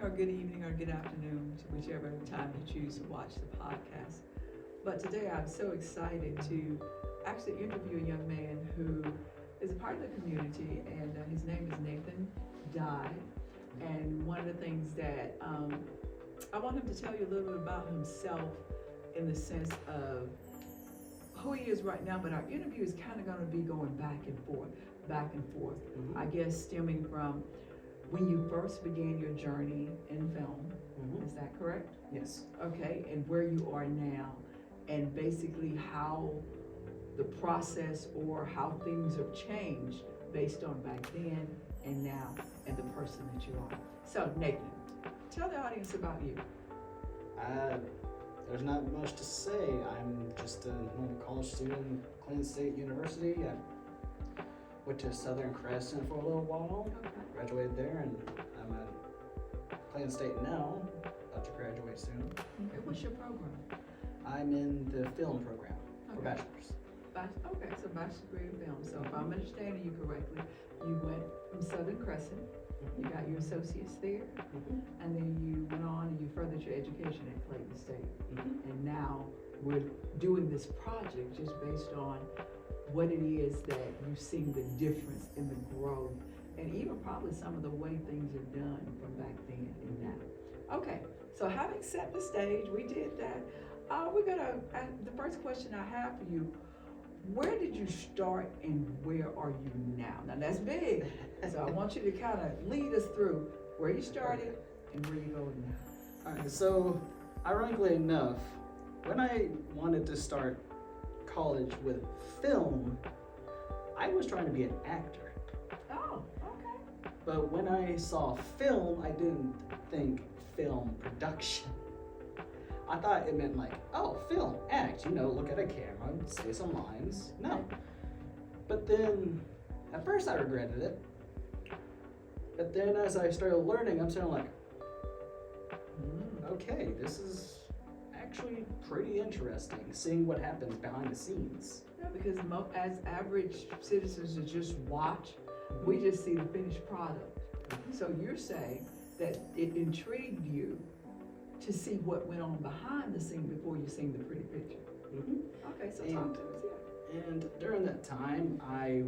or good evening or good afternoon, to whichever time you choose to watch the podcast. But today I'm so excited to actually interview a young man who is a part of the community, and his name is Nathan Dye. And one of the things that I want him to tell you a little bit about himself in the sense of who he is right now, but our interview is kind of going to be going back and forth, back and forth. Mm-hmm. I guess stemming from when you first began your journey in film. Mm-hmm. Is that correct? Yes. Okay, and where you are now, and basically how the process or how things have changed based on back then and now, and the person that you are. So, Nathan, tell the audience about you. There's not much to say. I'm just a normal college student at Clayton State University. I went to Southern Crescent for a little while, Okay. graduated there, and I'm at Clayton State now, about to graduate soon. Okay, what's your program? I'm in the film program for Okay. bachelor's. Okay, so bachelor's degree in film. So if I'm understanding you correctly, you went from Southern Crescent, you got your associates there, Mm-hmm. and then you went on and you furthered your education at Clayton State. Mm-hmm. And now we're doing this project just based on what it is that you've seen the difference in the growth, and even probably some of the way things are done from back then and now. Okay, so having set the stage, we did that. We're gonna, the first question I have for you, where did you start and where are you now? Now that's big, so I want you to kind of lead us through where you started and where you go now. Alright, so ironically enough, when I wanted to start college with film, I was trying to be an actor. Oh, okay. But when I saw film, I didn't think film production. I thought it meant like, oh, film, act, look at a camera, say some lines. No. But then, at first I regretted it. But then as I started learning, I'm starting like, okay, this is actually pretty interesting, seeing what happens behind the scenes. Yeah, because as average citizens that just watch, we just see the finished product. So you're saying that it intrigued you to see what went on behind the scene before you seen the pretty picture. Mm-hmm. Okay, so talk to us, yeah. And during that time, I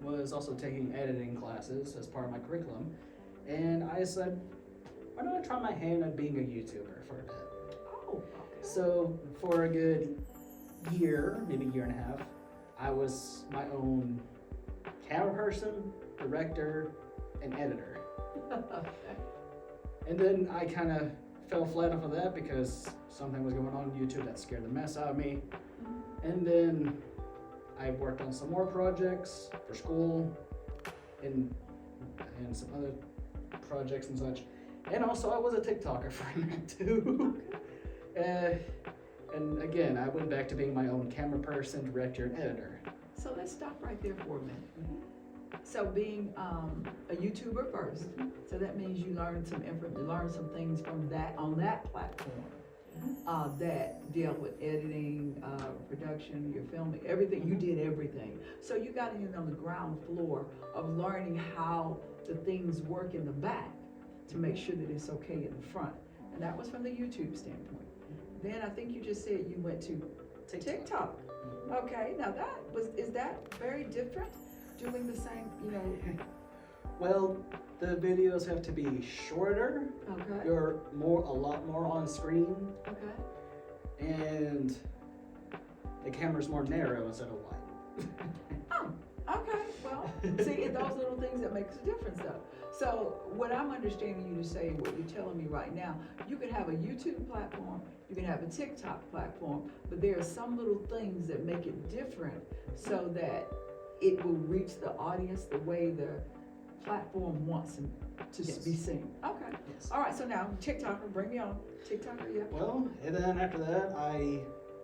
was also taking editing classes as part of my curriculum, and I said, why don't I try my hand at being a YouTuber for a bit? Oh, okay. So for a good year, maybe year and a half, I was my own camera person, director, and editor. And then I kind of fell flat off of that because something was going on YouTube that scared the mess out of me. And then I worked on some more projects for school and some other projects and such. And also I was a TikToker for a minute too. And again, I went back to being my own camera person, director, and editor. So let's stop right there for a minute. So being a YouTuber first, so that means you learned some things from that on that platform that dealt with editing, production, your filming, everything. You did everything. So you got in on the ground floor of learning how the things work in the back to make sure that it's okay in the front. And that was from the YouTube standpoint. Then I think you just said you went to TikTok. Okay, now is that very different? Doing the same, Well, the videos have to be shorter. Okay. You're a lot more on screen, Okay. and the camera's more narrow instead of wide. Oh, okay. Well, see, it's those little things that makes a difference, though. So, what I'm understanding you to say, what you're telling me right now, you can have a YouTube platform, you can have a TikTok platform, but there are some little things that make it different so that it will reach the audience the way the platform wants them to Yes. be seen. Okay. Yes. All right. So now, TikToker, bring me on. TikToker, yeah. Well, and then after that, I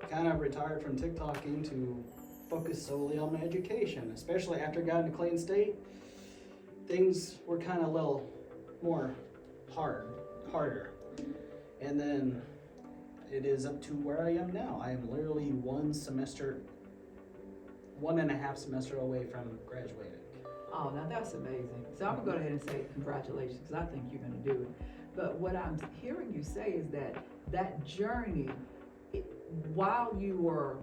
kind of retired from TikToking to focus solely on my education, especially after I got into Clayton State. Things were kind of a little more harder. And then it is up to where I am now. I am literally 1.5 semester away from graduating. Oh, now that's amazing. So I'm gonna go ahead and say congratulations, because I think you're gonna do it. But what I'm hearing you say is that that journey, it, while you were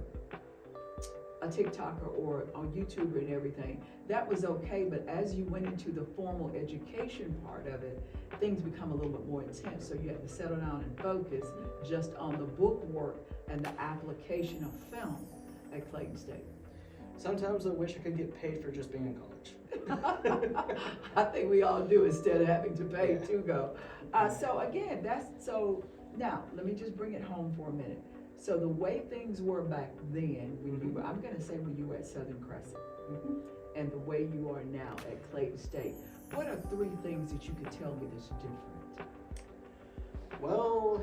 a TikToker or on YouTube and everything, that was okay, but as you went into the formal education part of it, things become a little bit more intense, so you have to settle down and focus just on the book work and the application of film at Clayton State. Sometimes I wish I could get paid for just being in college. I think we all do instead of having to pay to go. So again, so now, let me just bring it home for a minute. So the way things were back then, when you were, I'm gonna say when you were at Southern Crescent, and the way you are now at Clayton State, what are 3 things that you could tell me that's different? Well,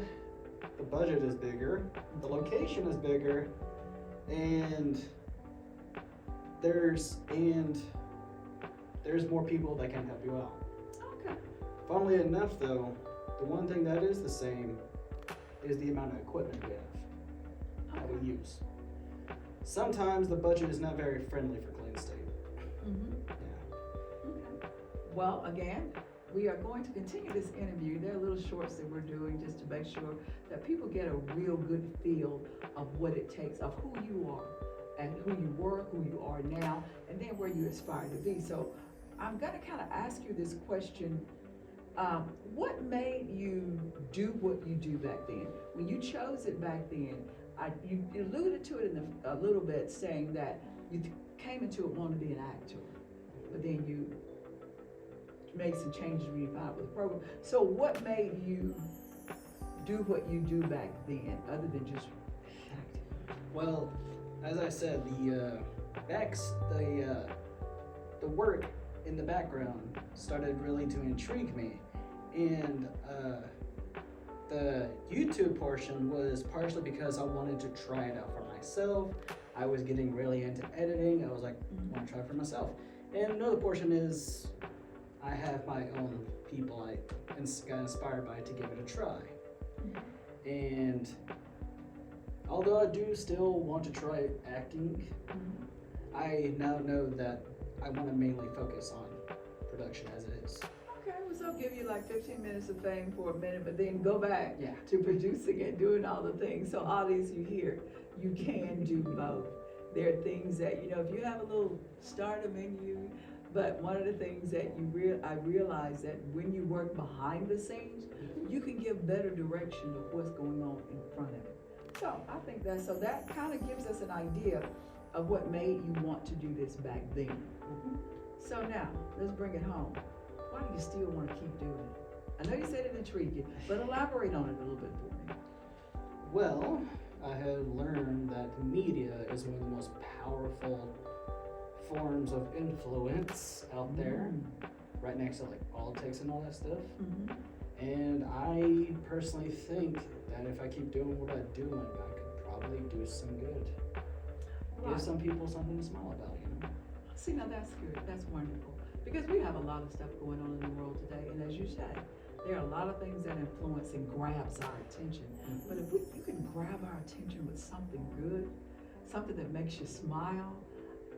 the budget is bigger, the location is bigger, and there's more people that can help you out. Okay. Funnily enough though, the one thing that is the same is the amount of equipment we have that we use. Sometimes the budget is not very friendly for Clayton State. Yeah. Okay. Well, again, we are going to continue this interview. There are little shorts that we're doing just to make sure that people get a real good feel of what it takes, of who you are and who you were, who you are now, and then where you aspire to be. So I'm gonna kind of ask you this question. What made you do what you do back then? When you chose it back then, you alluded to it a little bit, saying that you came into it wanting to be an actor, but then you made some changes when you found out with the program. So what made you do what you do back then, other than just acting? Well, as I said, the work in the background started really to intrigue me, and the YouTube portion was partially because I wanted to try it out for myself. I was getting really into editing. I was like, I want to try it for myself. And another portion is I have my own people I got inspired by to give it a try. And although I do still want to try acting, I now know that I want to mainly focus on production as it is. Okay, well, so I'll give you like 15 minutes of fame for a minute, but then go back Yeah. to producing and doing all the things. So audience, you hear, you can do both. There are things that, if you have a little stardom in you, but one of the things that I realize that when you work behind the scenes, you can give better direction of what's going on in front of it. So I think that kind of gives us an idea of what made you want to do this back then. So now, let's bring it home. Why do you still want to keep doing it? I know you said it intrigued you, but elaborate on it a little bit for me. Well, I have learned that media is one of the most powerful forms of influence out there, right next to like politics and all that stuff. And I personally think that if I keep doing what I'm doing, I could probably do some good. Right. Give some people something to smile about, See, now that's good. That's wonderful. Because we have a lot of stuff going on in the world today, and as you say, there are a lot of things that influence and grabs our attention. But if you can grab our attention with something good, something that makes you smile,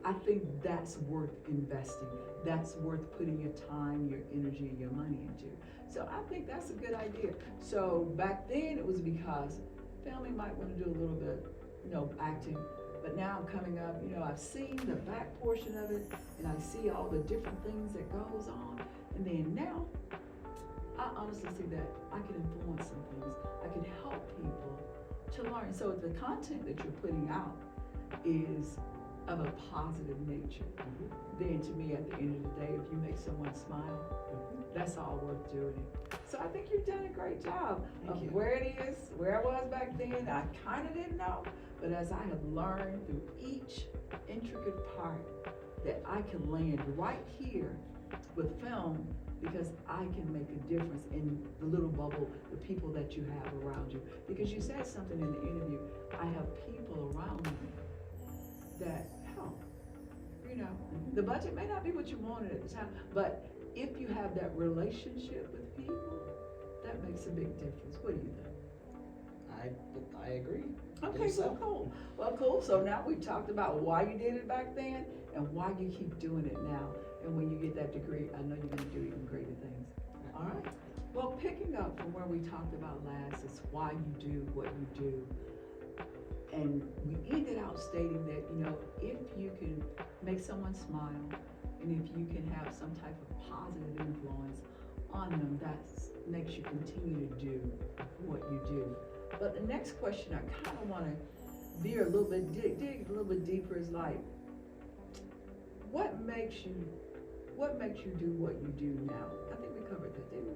I think that's worth investing. That's worth putting your time, your energy, and your money into. So I think that's a good idea. So back then it was because family might want to do a little bit, acting. But now I'm coming up, I've seen the back portion of it, and I see all the different things that goes on. And then now, I honestly see that I can influence some things. I can help people to learn. So if the content that you're putting out is of a positive nature, then to me, at the end of the day, if you make someone smile, that's all worth doing it. So I think you've done a great job of where it is, where I was back then. I kind of didn't know, but as I have learned through each intricate part that I can land right here with film, because I can make a difference in the little bubble, the people that you have around you. Because you said something in the interview, I have people around me that help. The budget may not be what you wanted at the time, but if you have that relationship with people, that makes a big difference. What do you think? I agree. Okay, so cool. Well, cool. So now we've talked about why you did it back then and why you keep doing it now. And when you get that degree, I know you're going to do even greater things. All right. Well, picking picking up from where we talked about last is why you do what you do. And we ended out stating that, you know, if you can make someone smile and if you can have some type of positive influence on them, that makes you continue to do what you do. But the next question I kind of want to veer a little bit, dig a little bit deeper is like, what makes you do what you do now? I think we covered that, didn't we?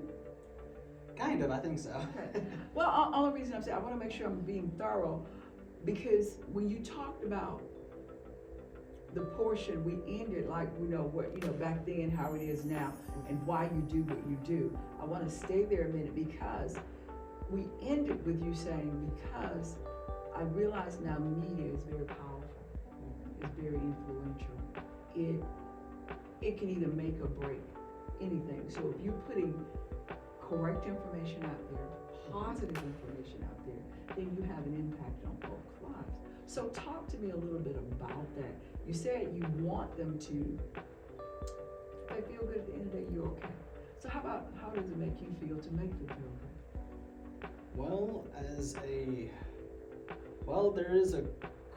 Kind of, I think so. Okay. Well, only reason I'm saying, I want to make sure I'm being thorough, because when you talked about the portion, we ended like, you know, what, you know, back then, how it is now, and why you do what you do. I want to stay there a minute, because we ended with you saying, because I realize now media is very powerful, it's very influential. It can either make or break anything. So if you're putting correct information out there, positive information out there, then you have an impact on folks' lives. So talk to me a little bit about that. You said you want them to, if they feel good at the end of the day, you're okay. So how does it make you feel to make them feel good? Well, there is a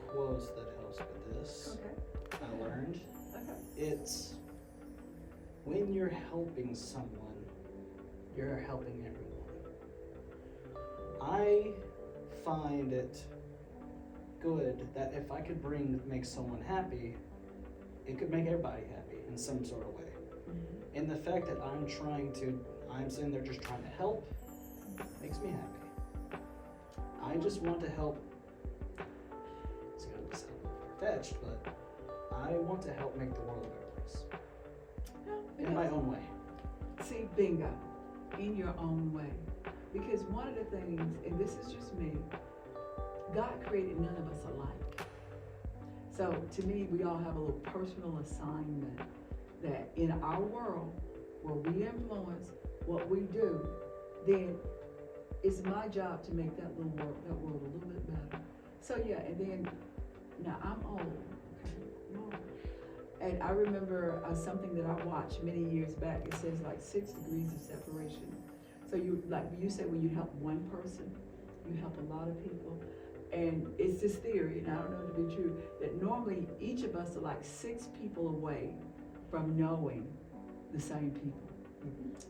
quote that helps with this. Okay. I learned. Okay. It's when you're helping someone, you're helping everyone. I find it good that if I could make someone happy, it could make everybody happy in some sort of way. Mm-hmm. And the fact that I'm sitting there just trying to help makes me happy. I just want to help. It's gonna sound far-fetched, but I want to help make the world a better place. No, In my own way. See, bingo, in your own way. Because one of the things, and this is just me, God created none of us alike. So to me, we all have a little personal assignment that in our world, where we influence what we do, then it's my job to make that world a little bit better. So yeah, and then, now I'm old, okay, I'm old. And I remember something that I watched many years back. It says like 6 degrees of separation. So you say when you help one person, you help a lot of people. And it's this theory, and I don't know it to be true, that normally each of us are like 6 people away from knowing the same people.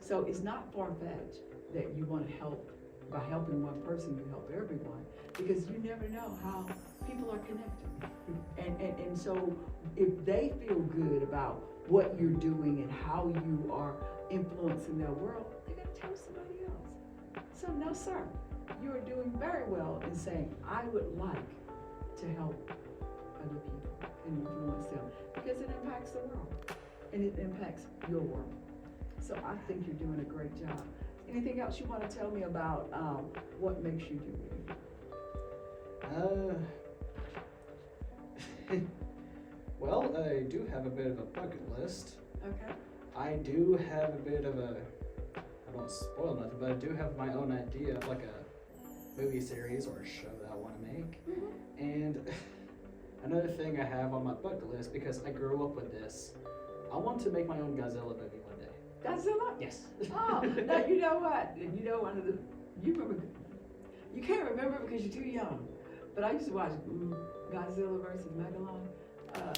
So it's not far-fetched that you want to help. By helping one person, you help everyone, because you never know how people are connected. And so if they feel good about what you're doing and how you are influencing their world, they're going to tell somebody else. So no, sir, you are doing very well in saying, I would like to help other people and influence them, because it impacts the world and it impacts your world. So I think you're doing a great job. Anything else you want to tell me about what makes you do what you do? Well, I do have a bit of a bucket list. Okay. I do have a bit of I don't spoil nothing, but I do have my own idea of like a movie series or a show that I want to make. Mm-hmm. And another thing I have on my bucket list, because I grew up with this, I want to make my own Godzilla movie one day. Godzilla? Yes. Oh, now you know what? You know you remember, you can't remember because you're too young. But I used to watch Godzilla versus Megalon.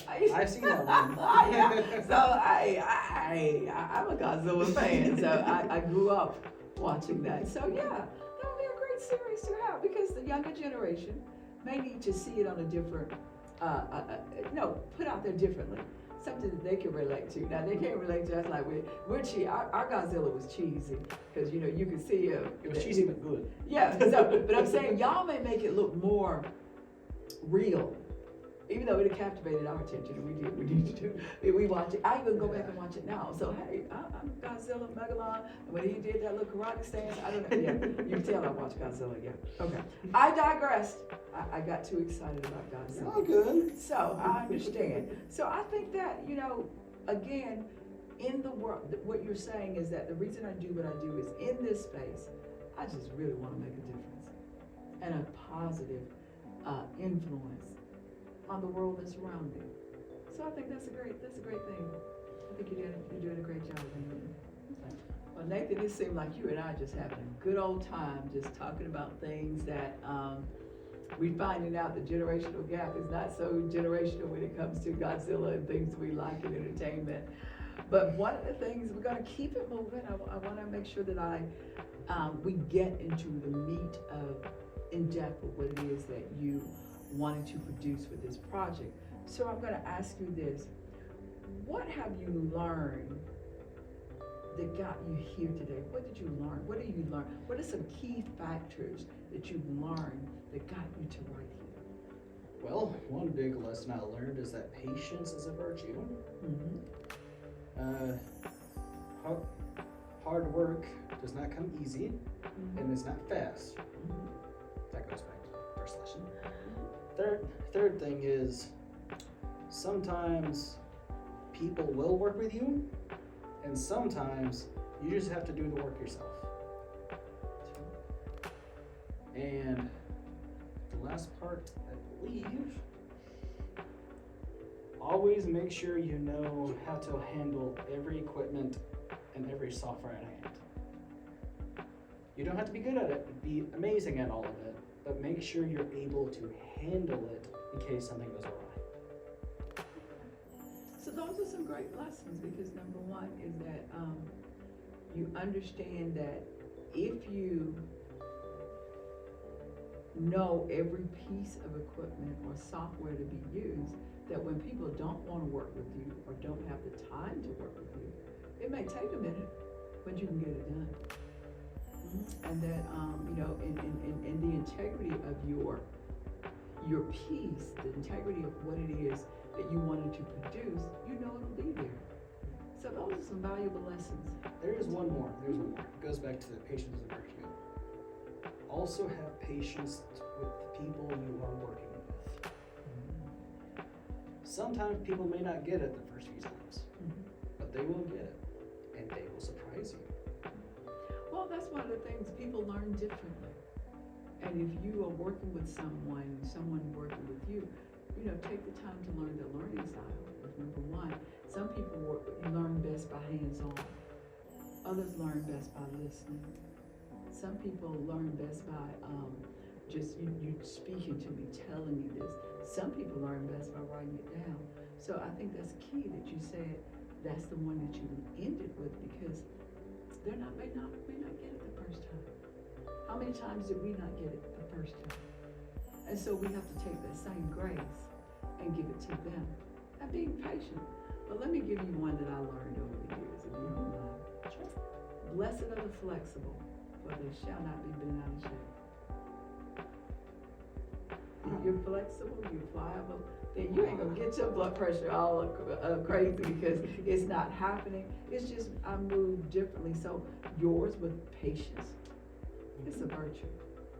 I've seen that one. Yeah. So I'm a Godzilla fan. So I grew up watching that. So yeah, that would be a great series to have, because the younger generation may need to see it on a different, put out there differently. Something that they can relate to. Now they can't relate to us like we're cheesy. Our Godzilla was cheesy, because you can see it was cheesy but good. Yeah. So, but I'm saying y'all may make it look more real, even though it captivated our attention, and we did too. We watch it. I even go back and watch it now. So hey, I'm Godzilla, Megalon, and when he did that little karate stance, I don't know. Yeah, you can tell I watched Godzilla. Yeah. Okay. I digressed. I got too excited about Godzilla. Oh, good. So I understand. So I think that, again, in the world, what you're saying is that the reason I do what I do is in this space, I just really want to make a difference and a positive influence on the world that's around me. So I think that's a great thing. I think you're doing a great job. Well, Nathan, it seemed like you and I just having a good old time, just talking about things that, we finding out the generational gap is not so generational when it comes to Godzilla and things we like in entertainment. But one of the things, we're gonna keep it moving. I wanna make sure that we get into the meat of, in depth of what it is that you wanted to produce with this project. So I'm gonna ask you this, what have you learned that got you here today? What did you learn? What did you learn? What are some key factors that you've learned that got you to right here? Well, one big lesson I learned is that patience is a virtue. Mm-hmm. Hard work does not come easy, Mm-hmm. and it's not fast. Mm-hmm. That goes back to the first lesson. Third thing is, sometimes people will work with you, and sometimes you just have to do the work yourself. And the last part, I believe, always make sure you know how to handle every equipment and every software at hand. You don't have to be good at it, be amazing at all of it, but make sure you're able to handle it in case something goes awry. So those are some great lessons, because number one is that you understand that if you know every piece of equipment or software to be used, that when people don't want to work with you or don't have the time to work with you, it may take a minute, but you can get it done. And that in the integrity of your piece, the integrity of what it is that you wanted to produce, you know it'll be there. So those are some valuable lessons. There is one more. It goes back to the patience of virtue. Also have patience with the people you are working with. Sometimes people may not get it the first few times, but they will get it, and they will surprise you. Well, that's one of the things, people learn differently. And if you are working with someone working with you, take the time to learn their learning style. Number one, some people learn best by hands-on. Others learn best by listening. Some people learn best by just you speaking to me, telling me this. Some people learn best by writing it down. So I think that's key that you said that's the one that you ended with, because they may not get it the first time. How many times did we not get it the first time? And so we have to take that same grace and give it to them. And being patient. But let me give you one that I learned over the years, if you don't mind. Blessed are the flexible, for they shall not be bent out of shape. If you're flexible, you're pliable, then you ain't gonna get your blood pressure all crazy because it's not happening. It's just, I move differently. So yours with patience, it's a virtue.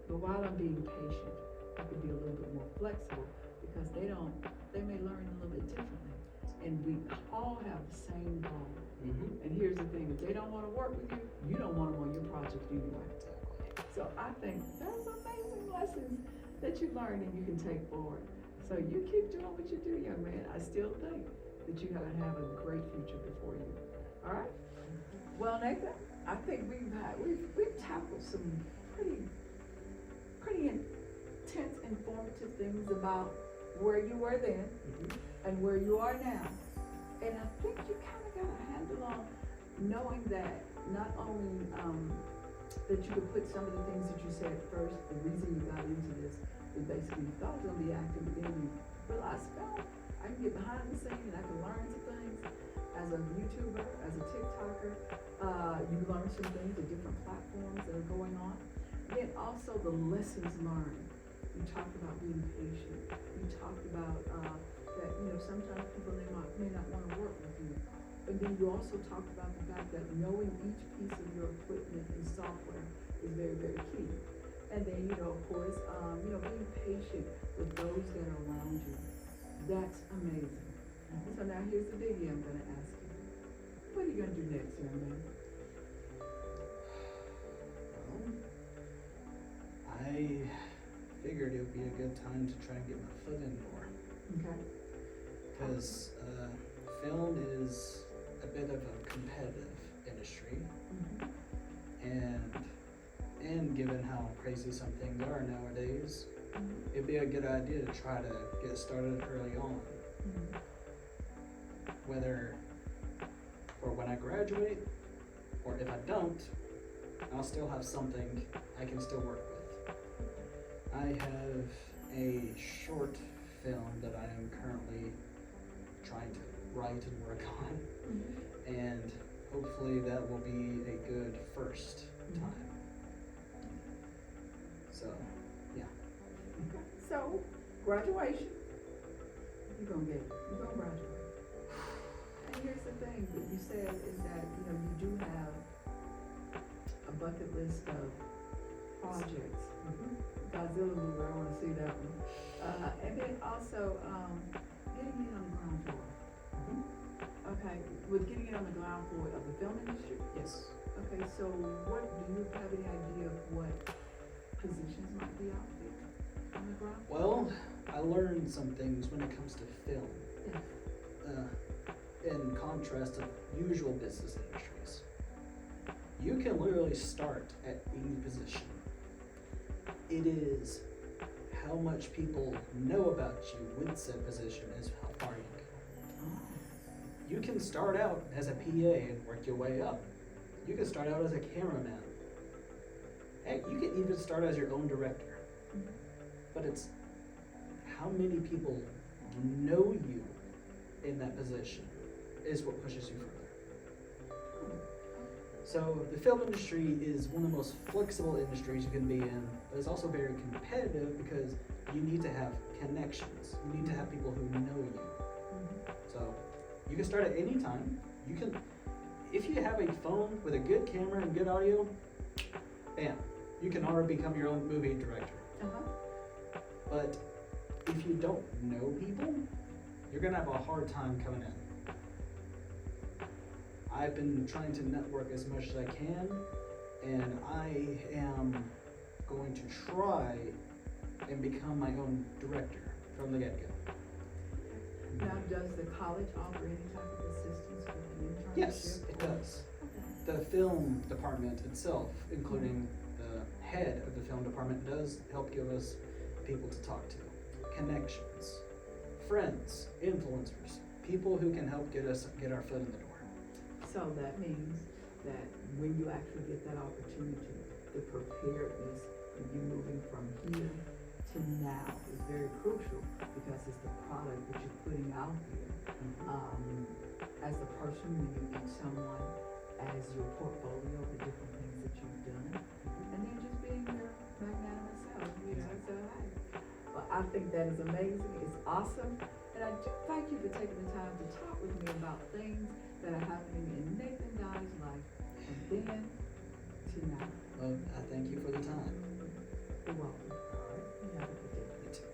But while I'm being patient, I can be a little bit more flexible, because they may learn a little bit differently. And we all have the same goal. And here's the thing, if they don't wanna work with you, you don't want them on your project anyway. So I think that's amazing lessons that you learned and you can take forward. So you keep doing what you do, young man. I still think that you have a great future before you. All right? Well, Nathan, I think we've tackled some pretty intense, informative things about where you were then and where you are now. And I think you kind of got a handle on knowing that not only that you could put some of the things that you said first, the reason you got into this was basically you thought it was going to be acting, but then you realized, well, I can get behind the scene and I can learn some things. As a YouTuber, as a TikToker, you learn some things, the different platforms that are going on. Then also the lessons learned. You talked about being patient. You talked about that, sometimes people may not want to work with you. But then you also talked about the fact that knowing each piece of your equipment and software is very, very key. And then, of course, being patient with those that are around you. That's amazing. So now here's the biggie I'm going to ask you. What are you going to do next, young man? Well, I figured it would be a good time to try and get my foot in the door. Okay. Because film is a bit of a competitive industry. given how crazy some things are nowadays, Mhm. it'd be a good idea to try to get started early on. Mhm. Whether for when I graduate or if I don't, I'll still have something I can still work with. I have a short film that I am currently trying to write and work on, Mhm. and hopefully that will be a good first time. So, yeah. So, graduation. You're gonna graduate. And here's the thing, what you said is that, you do have a bucket list of projects. Godzilla movie, I wanna see that one. And then also, getting in on the ground floor. Okay, with getting in on the ground floor of the film industry? Yes. Okay, so do you have any idea of what positions might be out there on the ground? Well, I learned some things when it comes to film, Yes. in contrast to usual business industries. You can literally start at any position. It is how much people know about you with said position is how far you go. You can start out as a PA and work your way up. You can start out as a cameraman. Heck, you can even start as your own director. But it's how many people know you in that position is what pushes you further. So the film industry is one of the most flexible industries you can be in, but it's also very competitive because you need to have connections. You need to have people who know you. So you can start at any time. You can, if you have a phone with a good camera and good audio, bam, you can already become your own movie director. But if you don't know people, you're gonna have a hard time coming in. I've been trying to network as much as I can, and I am going to try and become my own director from the get-go. Now, does the college offer any type of assistance with an internship? Yes, it does. Okay. The film department itself, including the head of the film department, does help give us people to talk to, connections, friends, influencers, people who can help get our foot in the door. So that means that when you actually get that opportunity, the preparedness of you moving from here to now is very crucial because it's the product that you're putting out there. As a person, when you meet someone, as your portfolio, the different things that you've done, and then just being your magnanimous self, so hey. Well, I think that is amazing, it's awesome, and I do thank you for taking the time to talk with me about things that are happening in Nathan Dye's life from then to now. Well, I thank you for the time. You're welcome. All right, you have a good day. You too.